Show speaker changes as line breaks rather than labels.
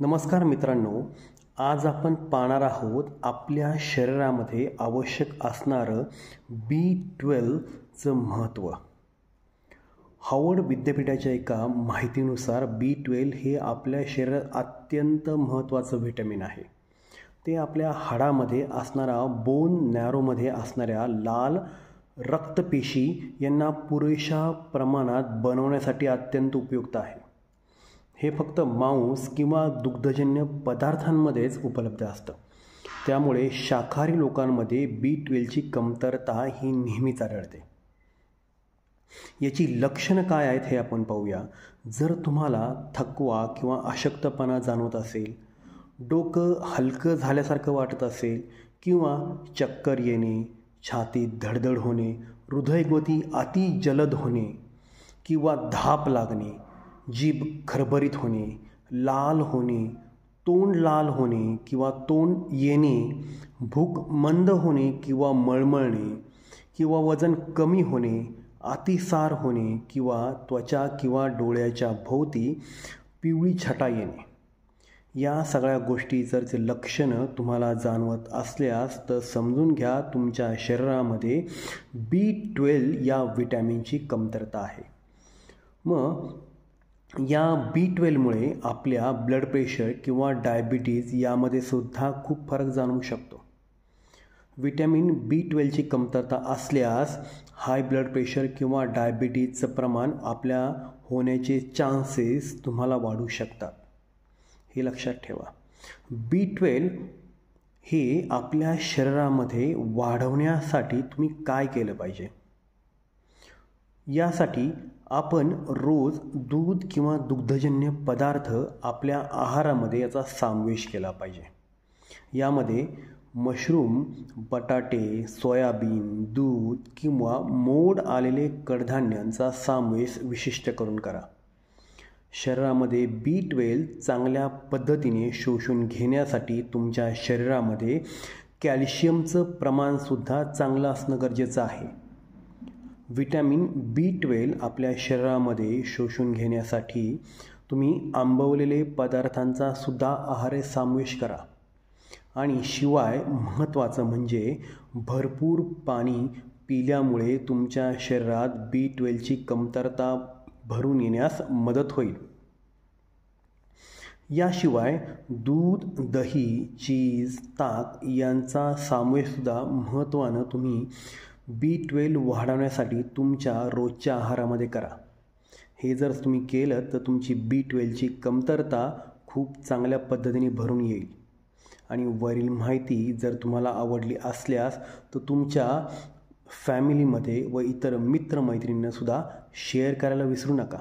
नमस्कार मित्रांनो, आज आपण पाहणार आहोत आपल्या शरीरामध्ये आवश्यक असणारं B12चं महत्त्व. हार्वर्ड विद्यापीठाच्या एका माहितीनुसार B12 हे आपल्या शरीरात अत्यंत महत्त्वाचं व्हिटॅमिन आहे. ते आपल्या हाडामध्ये असणारा बोन नॅरोमध्ये असणाऱ्या लाल रक्तपेशी यांना पुरेशा प्रमाणात बनवण्यासाठी अत्यंत उपयुक्त आहे. हे फक्त मांस किंवा दुग्धजन्य पदार्थांमध्येच उपलब्ध असतं. त्यामुळे शाकाहारी लोकांमध्ये B12ची कमतरता ही नेहमीच आढळते. याची लक्षणं काय आहेत हे आपण पाहूया. जर तुम्हाला थकवा किंवा अशक्तपणा जाणवत असेल, डोकं हलकं झाल्यासारखं वाटत असेल किंवा चक्कर येणे, छातीत धडधड होणे, हृदयगती अति जलद होणे किंवा धाप लागणे, जीभ खरबरीत होणे, लाल होणे, तोंड लाल होणे किंवा तोंड येणे, भूक मंद होणे किंवा मळमळणे किंवा वजन कमी होणे, अतिसार होणे किंवा त्वचा किंवा डोळ्याच्या भोवती पिवळी छटा येणे, या सगळ्या गोष्टी जर ते लक्षणं तुम्हाला जाणवत असल्यास तर समजून घ्या तुमच्या शरीरामध्ये B12 या विटॅमिनची कमतरता आहे. मग या B12मुळे आपल्या ब्लड प्रेशर किंवा डायबिटीज यामध्ये सुद्धा खूप फरक जाणवू शकतो. विटॅमिन B12ची कमतरता असल्यास हाय ब्लड प्रेशर किंवा डायबिटीजचं प्रमाण आपल्या होण्याचे चान्सेस तुम्हाला वाढू शकतात. हे लक्षात ठेवा. B12 हे आपल्या शरीरामध्ये वाढवण्यासाठी तुम्ही काय केलं पाहिजे? यासाठी आपण रोज दूध किंवा दुग्धजन्य पदार्थ आपल्या आहारामध्ये याचा समावेश केला पाहिजे. यामध्ये मशरूम, बटाटे, सोयाबीन, दूध किंवा मोड आलेले कडधान्यांचा समावेश विशिष्ट करून करा. शरीरामध्ये B12 चांगल्या पद्धतीने शोषून घेण्यासाठी तुमच्या शरीरामध्ये कॅल्शियमचं प्रमाणसुद्धा चांगलं असणं गरजेचं आहे. विटॅमिन B12 आपल्या शरीरामध्ये शोषून घेण्यासाठी तुम्ही आंबवलेले पदार्थांचा सुद्धा आहार समावेश करा. आणि शिवाय महत्त्वाचं म्हणजे भरपूर पाणी पिल्यामुळे तुमच्या शरीरात B12ची कमतरता भरून येण्यास मदत होईल. याशिवाय दूध, दही, चीज, ताक यांचा समावेशसुद्धा महत्त्वानं तुम्ही B12 वाढवण्यासाठी तुमच्या रोजच्या आहारामध्ये करा. हे जर तुम्ही केलं तर तुमची B12ची कमतरता खूप चांगल्या पद्धतीने भरून येईल. आणि वरील माहिती जर तुम्हाला आवडली असल्यास तर तुमच्या फॅमिलीमध्ये व इतर मित्रमैत्रिणींनासुद्धा शेअर करायला विसरू नका.